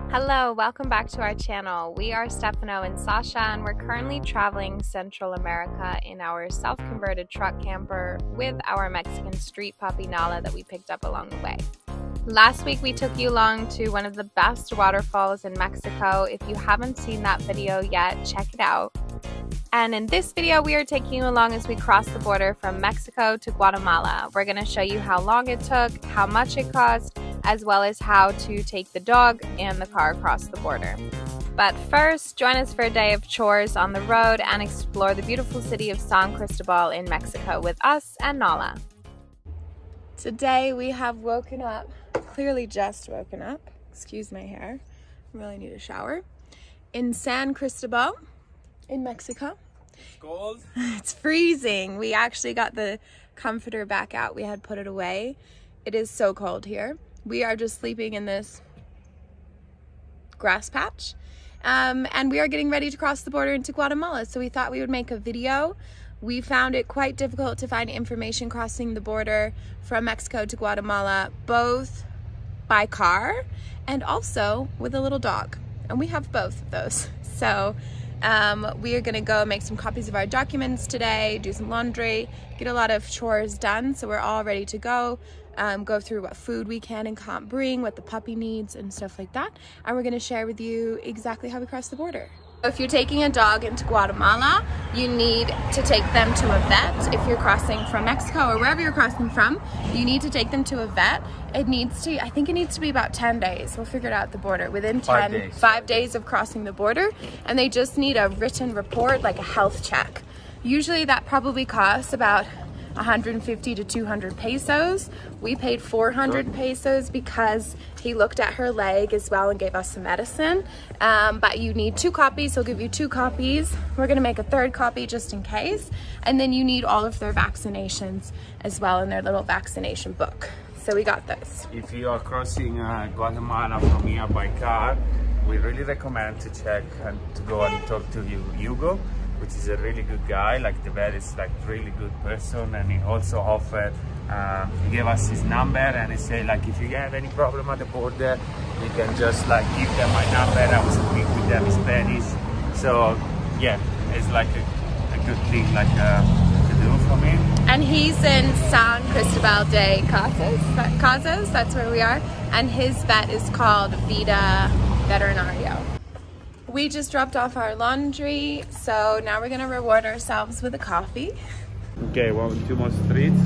Hello, welcome back to our channel. We are Stefano and Sasha, and we're currently traveling Central America in our self-converted truck camper with our Mexican street puppy Nala that we picked up along the way. Last week we took you along to one of the best waterfalls in Mexico. If you haven't seen that video yet, check it out. And in this video we are taking you along as we cross the border from Mexico to Guatemala. We're going to show you how long it took, how much it cost, as well as how to take the dog and the car across the border. But first, join us for a day of chores on the road and explore the beautiful city of San Cristobal in Mexico with us and Nala. Today we have woken up, clearly just woken up, excuse my hair, I really need a shower, in San Cristobal in Mexico. It's cold. It's freezing. We actually got the comforter back out. We had put it away. It is so cold here. We are just sleeping in this grass patch. And we are getting ready to cross the border into Guatemala. So we thought we would make a video. We found it quite difficult to find information crossing the border from Mexico to Guatemala, both by car and also with a little dog. And we have both of those. So we are gonna go make some copies of our documents today, do some laundry, get a lot of chores done. So we're all ready to go. Go through what food we can and can't bring, what the puppy needs and stuff like that. And we're gonna share with you exactly how we cross the border. If you're taking a dog into Guatemala, you need to take them to a vet. If you're crossing from Mexico or wherever you're crossing from, you need to take them to a vet. It needs to, I think it needs to be about 10 days. We'll figure it out at the border. Within 5 days of crossing the border. And they just need a written report, like a health check. Usually that probably costs about 150 to 200 pesos. We paid 400 pesos because he looked at her leg as well and gave us some medicine. But you need 2 copies. He'll give you 2 copies. We're gonna make a 3rd copy just in case. And then you need all of their vaccinations as well in their little vaccination book. So we got this. If you are crossing Guatemala from here by car, we really recommend to check and to go and talk to Hugo, which is a really good guy. Like, the vet is like really good person, and he also offered, he gave us his number, and he said like, if you have any problem at the border, you can just like give them my number. I will speak with them in Spanish. So yeah, it's like a good thing like to do for me. And he's in San Cristobal de Casa, that's where we are, and his vet is called Vida Veterinaria. We just dropped off our laundry, so now we're gonna reward ourselves with a coffee. Okay, 2 more streets.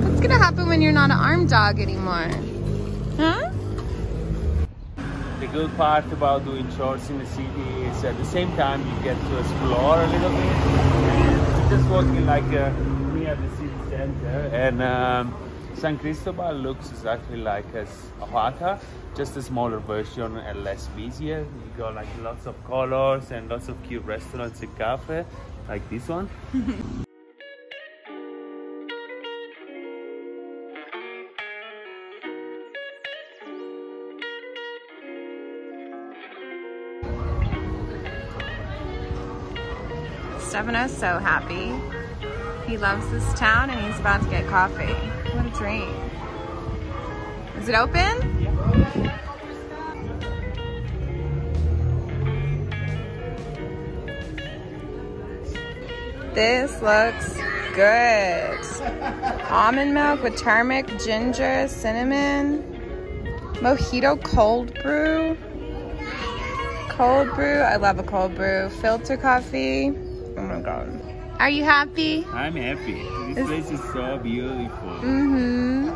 What's gonna happen when you're not an armed dog anymore? Huh? The good part about doing chores in the city is at the same time you get to explore a little bit. And just walking like near the city center, and San Cristobal looks exactly like as Oaxaca, just a smaller version and less busier. You got like lots of colors and lots of cute restaurants and cafe, like this one. Stefano's so happy. He loves this town and he's about to get coffee. What a dream. Is it open? Yeah. This looks good. Almond milk with turmeric, ginger, cinnamon. Mojito cold brew. Cold brew, I love a cold brew. Filter coffee. Oh my God. Are you happy? I'm happy. This place is so beautiful. Mm-hmm.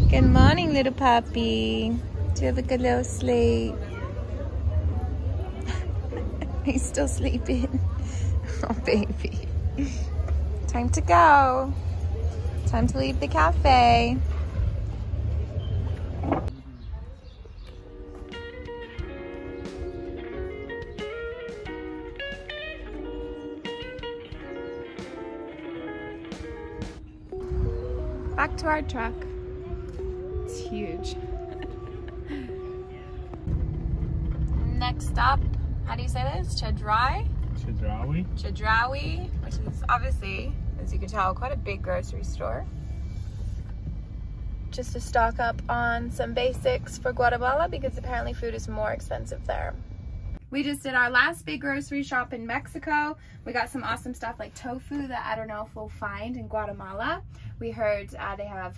Good morning, little puppy. Do you have a good little sleep? He's still sleeping. Oh, baby. Time to go. Time to leave the cafe. Back to our truck. It's huge. Next stop, how do you say this? Chedraui? Chedraui, which is obviously, as you can tell, quite a big grocery store. just to stock up on some basics for Guatemala because apparently food is more expensive there. We just did our last big grocery shop in Mexico. We got some awesome stuff like tofu that I don't know if we'll find in Guatemala. We heard they have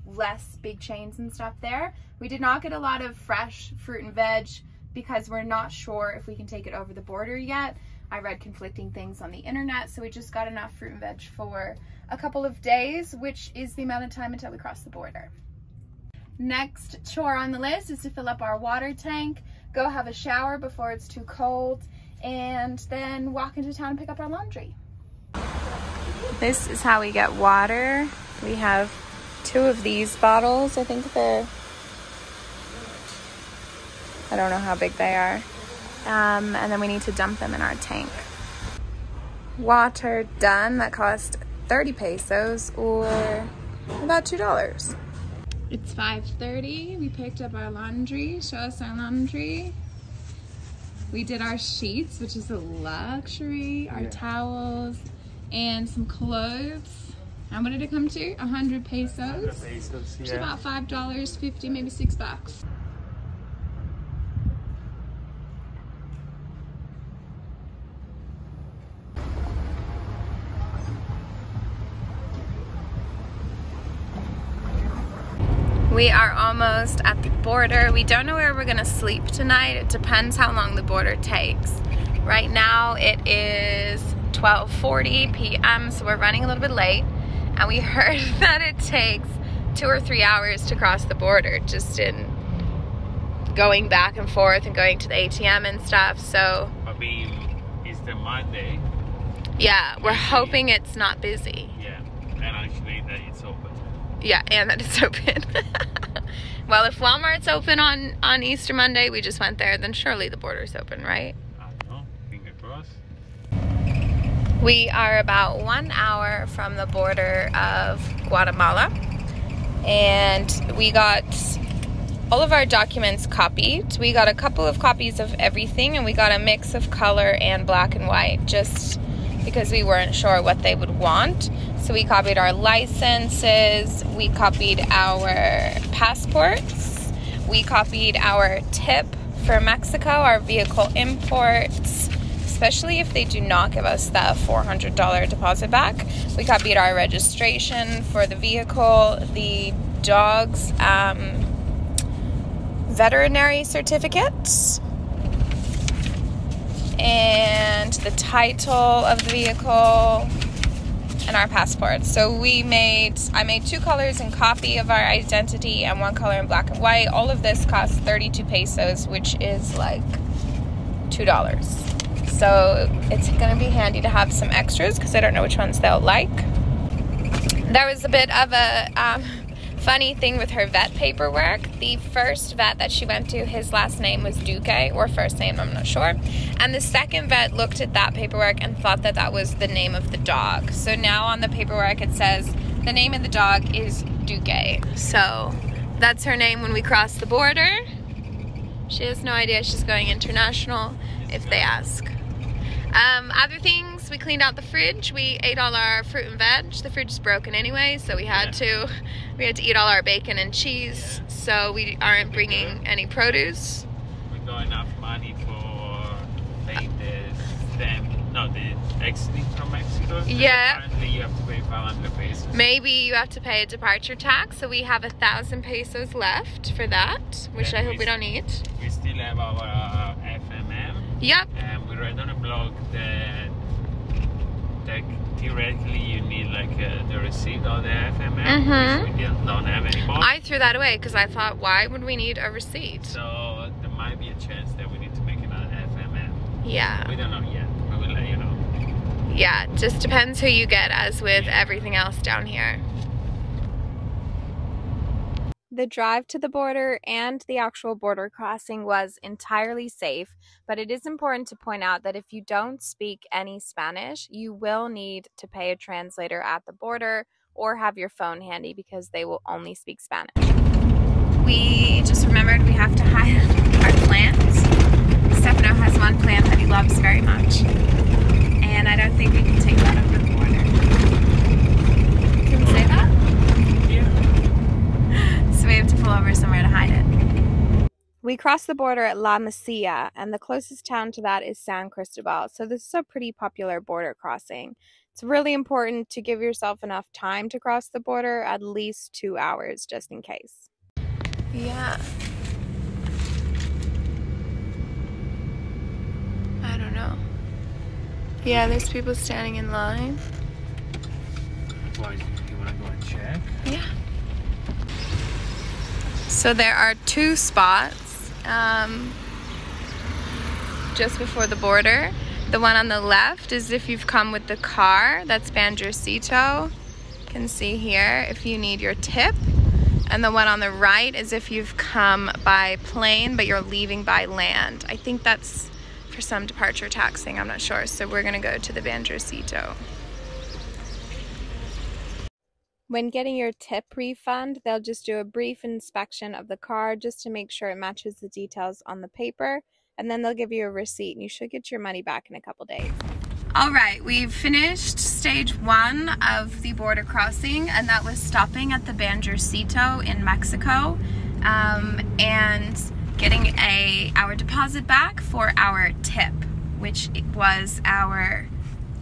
less big chains and stuff there. We did not get a lot of fresh fruit and veg because we're not sure if we can take it over the border yet. I read conflicting things on the internet, so we just got enough fruit and veg for a couple of days, which is the amount of time until we cross the border. Next chore on the list is to fill up our water tank, go have a shower before it's too cold, and then walk into town and pick up our laundry. This is how we get water. We have 2 of these bottles. I think they're, I don't know how big they are. And then we need to dump them in our tank. Water done. That cost 30 pesos or about $2. It's 5:30. We picked up our laundry. Show us our laundry. We did our sheets, which is a luxury, our towels, and some clothes. And what did it come to? 100 pesos. 100 pesos, Which is about $5.50, maybe $6. We are almost at the border. We don't know where we're gonna sleep tonight. It depends how long the border takes. Right now it is 12:40 p.m. so we're running a little bit late, and we heard that it takes 2 or 3 hours to cross the border just in going back and forth and going to the ATM and stuff. So I mean, it's the Monday. Yeah, we're hoping it's not busy. Yeah, and actually that it's open. Yeah, and that it's open. Well, if Walmart's open on Easter Monday, we just went there, then surely the border's open, right? I don't know, finger crossed. We are about 1 hour from the border of Guatemala, and we got all of our documents copied. We got a couple of copies of everything, and we got a mix of color and black and white, just because we weren't sure what they would want. So we copied our licenses, we copied our passports, we copied our tip for Mexico, our vehicle imports, especially if they do not give us that $400 deposit back. We copied our registration for the vehicle, the dog's veterinary certificate, and the title of the vehicle, and our passports. So I made 2 colors in copy of our identity and 1 color in black and white. All of this costs 32 pesos, which is like $2. So it's gonna be handy to have some extras because I don't know which ones they'll like. There was a bit of a funny thing with her vet paperwork. The first vet that she went to, his last name was Duque, or first name, I'm not sure. And the second vet looked at that paperwork and thought that that was the name of the dog. So now on the paperwork it says the name of the dog is Duque. So that's her name when we cross the border. She has no idea she's going international if they ask. Other things, we cleaned out the fridge. We ate all our fruit and veg. The fridge is broken anyway, so we had to eat all our bacon and cheese. So we aren't bringing any produce. We got enough money for paying the exiting from Mexico. Yeah. Apparently you have to pay 500 pesos. Maybe you have to pay a departure tax, so we have 1,000 pesos left for that, which I hope we don't need. We still have our FMM. Yep. And we read on a blog that theoretically you need like the receipt of the FMM, which we don't have anymore. I threw that away because I thought, why would we need a receipt? So there might be a chance that we need to make another FMM. Yeah. We don't know yet. We will let you know. Yeah, just depends who you get, as with everything else down here. The drive to the border and the actual border crossing was entirely safe, but it is important to point out that if you don't speak any Spanish, you will need to pay a translator at the border or have your phone handy because they will only speak Spanish. We just remembered we have to hide our plants. Stefano has one plant that he loves very much, and I don't think we can take that over the border. Can we say that? Yeah. We crossed the border at La Mesilla, and the closest town to that is San Cristobal. So this is a pretty popular border crossing. It's really important to give yourself enough time to cross the border, at least 2 hours, just in case. Yeah. I don't know. Yeah, there's people standing in line. Why, you want to go and check? Yeah. So there are 2 spots just before the border. The one on the left is if you've come with the car, that's Banjercito. You can see here if you need your tip. And the one on the right is if you've come by plane but you're leaving by land. I think that's for some departure taxing, I'm not sure. So we're gonna go to the Banjercito. When getting your tip refund, they'll just do a brief inspection of the car just to make sure it matches the details on the paper, and then they'll give you a receipt and you should get your money back in a couple days. All right, we've finished stage 1 of the border crossing, and that was stopping at the Banjercito in Mexico and getting our deposit back for our tip, which was our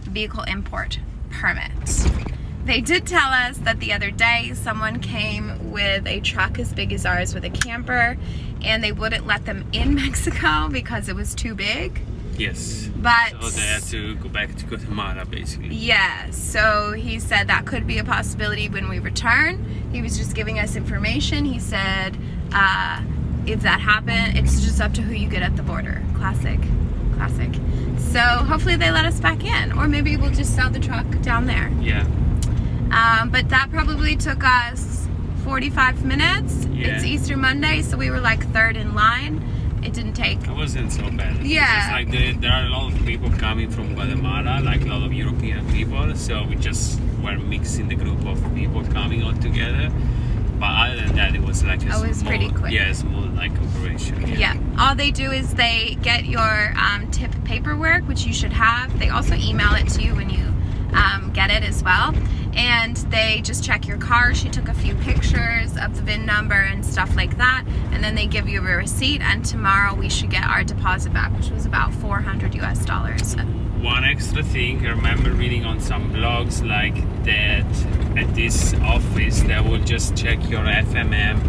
vehicle import permit. They did tell us that the other day someone came with a truck as big as ours with a camper, and they wouldn't let them in Mexico because it was too big. Yes. But so they had to go back to Guatemala, basically. Yeah, so he said that could be a possibility when we return. He was just giving us information. He said if that happened, it's just up to who you get at the border. Classic. Classic. So hopefully they let us back in, or maybe we'll just sell the truck down there. Yeah. But that probably took us 45 minutes. Yeah. It's Easter Monday, so we were like 3rd in line. It didn't take... It wasn't so bad. Yeah. It's just like there are a lot of people coming from Guatemala, like a lot of European people, so we just were mixing the group of people coming all together. But other than that, it was like a pretty quick. Yeah, small like operation. Yeah. All they do is they get your tip paperwork, which you should have. They also email it to you when you get it as well. And they just check your car. She took a few pictures of the VIN number and stuff like that, and then they give you a receipt, and tomorrow we should get our deposit back, which was about $400 US. One extra thing, I remember reading on some blogs like that at this office they will just check your FMM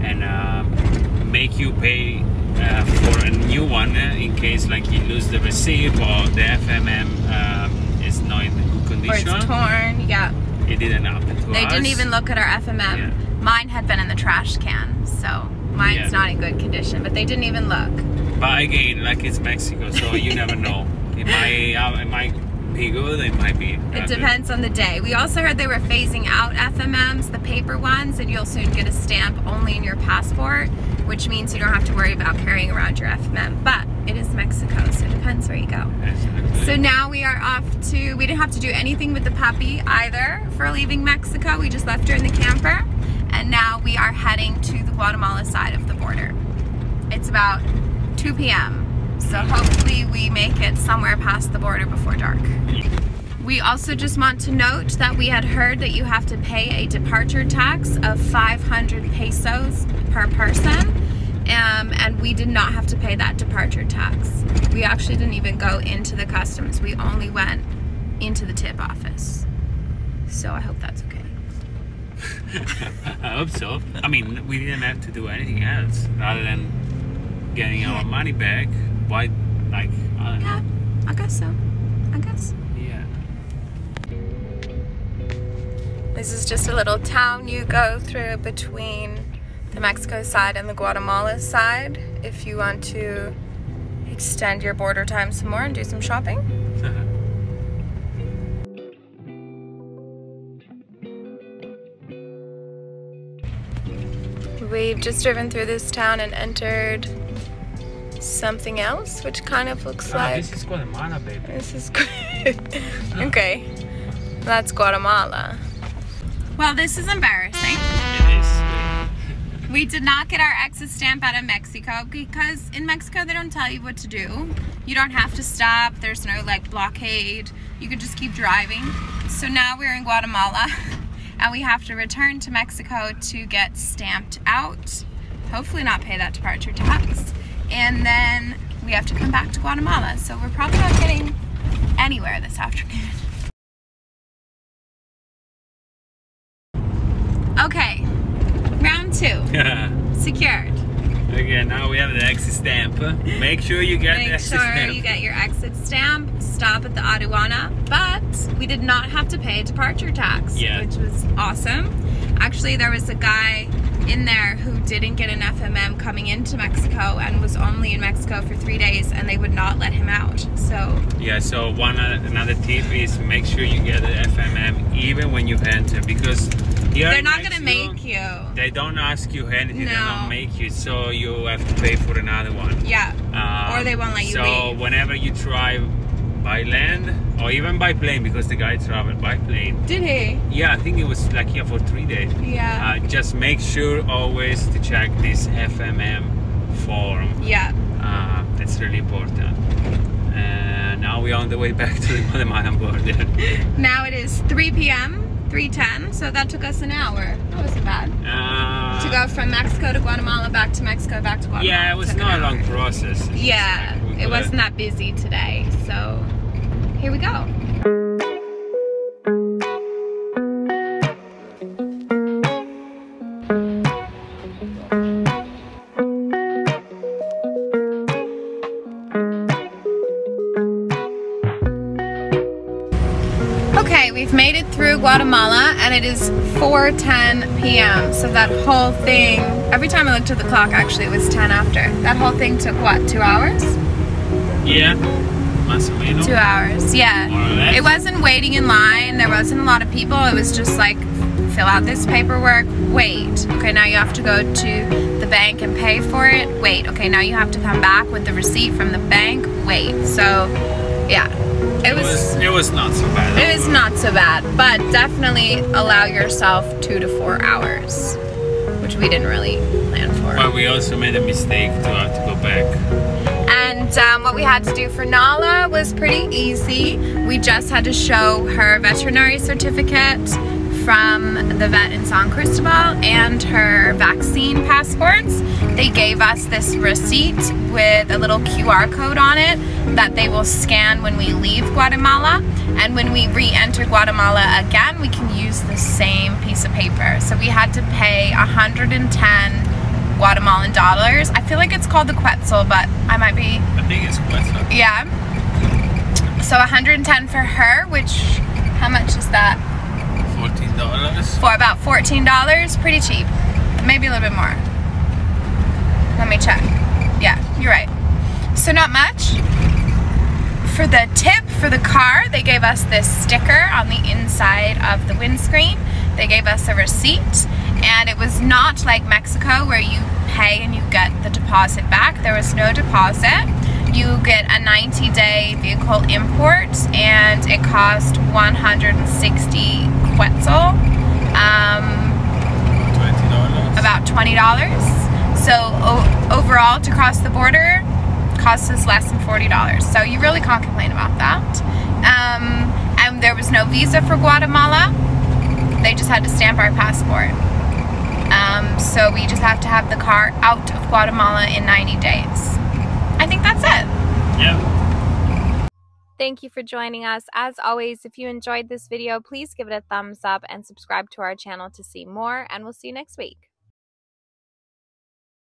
and make you pay for a new one in case like you lose the receipt or the FMM is not in good condition. Or it's torn, yeah. It didn't happen to us. They didn't even look at our FMM. Yeah. Mine had been in the trash can, so mine's not in good condition, but they didn't even look. But again, like it's Mexico, so you never know. It might be good, it might be It depends on the day. We also heard they were phasing out FMMs, the paper ones, and you'll soon get a stamp only in your passport, which means you don't have to worry about carrying around your FMM. But it is Mexico, so it depends where you go. Exactly. So now we are off to, we didn't have to do anything with the puppy either for leaving Mexico. We just left her in the camper, and now we are heading to the Guatemala side of the border. It's about 2 p.m. So hopefully we make it somewhere past the border before dark. We also just want to note that we had heard that you have to pay a departure tax of 500 pesos per person, and we did not have to pay that departure tax. We actually didn't even go into the customs. We only went into the tip office. So I hope that's okay. I hope so. I mean, we didn't have to do anything else other than getting our money back. Why, like, I don't know. I guess so. I guess. Yeah. This is just a little town you go through between the Mexico side and the Guatemala side if you want to extend your border time some more and do some shopping. We've just driven through this town and entered something else, which kind of looks like... This is Guatemala, baby. This is good. Okay, that's Guatemala. Well, this is embarrassing. It is. We did not get our exit stamp out of Mexico because in Mexico they don't tell you what to do. You don't have to stop. There's no like blockade. You can just keep driving. So now we're in Guatemala and we have to return to Mexico to get stamped out. Hopefully not pay that departure tax. and then we have to come back to Guatemala. So we're probably not getting anywhere this afternoon. Okay, round 2, secured. Okay, now we have the exit stamp. Make sure you get the exit stamp. Make sure you get your exit stamp, stop at the aduana, but we did not have to pay departure tax, which was awesome. Actually, there was a guy in there who didn't get an FMM coming into Mexico and was only in Mexico for 3 days, and they would not let him out. So yeah, so another tip is make sure you get an FMM even when you enter, because here they're not gonna make you. They don't ask you anything. No. They don't make you, so you have to pay for another one. Yeah. Or they won't let you leave. So whenever you drive by land or even by plane, because the guy traveled by plane. Did he? Yeah, I think it was like here for 3 days. Yeah. Just make sure always to check this FMM form. Yeah. That's really important. And now we're on the way back to the Guatemalan border. Now it is 3 p.m. 3:10, so that took us an hour. That wasn't bad. To go from Mexico to Guatemala, back to Mexico, back to Guatemala. Yeah, it was not a long process. Yeah, it wasn't that busy today, so here we go. Okay, we've made it through Guatemala and it is 4:10 p.m. So that whole thing, every time I looked at the clock, actually it was 10 after. That whole thing took what, 2 hours? Yeah, más o menos. 2 hours, yeah. More or less. It wasn't waiting in line, there wasn't a lot of people, it was just like, fill out this paperwork, wait. Okay, now you have to go to the bank and pay for it, wait. Okay, now you have to come back with the receipt from the bank, wait. So, yeah. It was not so bad. It was not so bad, but definitely allow yourself 2 to 4 hours, which we didn't really plan for. But we also made a mistake to have to go back. And what we had to do for Nala was pretty easy. We just had to show her veterinary certificate from the vet in San Cristobal and her vaccine passports. They gave us this receipt with a little QR code on it that they will scan when we leave Guatemala, and when we re-enter Guatemala again we can use the same piece of paper. So we had to pay 110 Guatemalan dollars. I feel like it's called the Quetzal, but I might be... I think it's Quetzal. Yeah. So 110 for her, which, how much is that? $14. For about $14, pretty cheap. Maybe a little bit more. Let me check. Yeah, you're right. So not much. For the tip for the car, they gave us this sticker on the inside of the windscreen. They gave us a receipt, and it was not like Mexico where you pay and you get the deposit back. There was no deposit. You get a 90-day vehicle import, and it cost 160 Quetzal, $20. about $20. So overall, to cross the border, costs us less than $40. So you really can't complain about that. And there was no visa for Guatemala. They just had to stamp our passport. So we just have to have the car out of Guatemala in 90 days. I think that's it. Yeah. Thank you for joining us. As always, if you enjoyed this video, please give it a thumbs up and subscribe to our channel to see more, and we'll see you next week.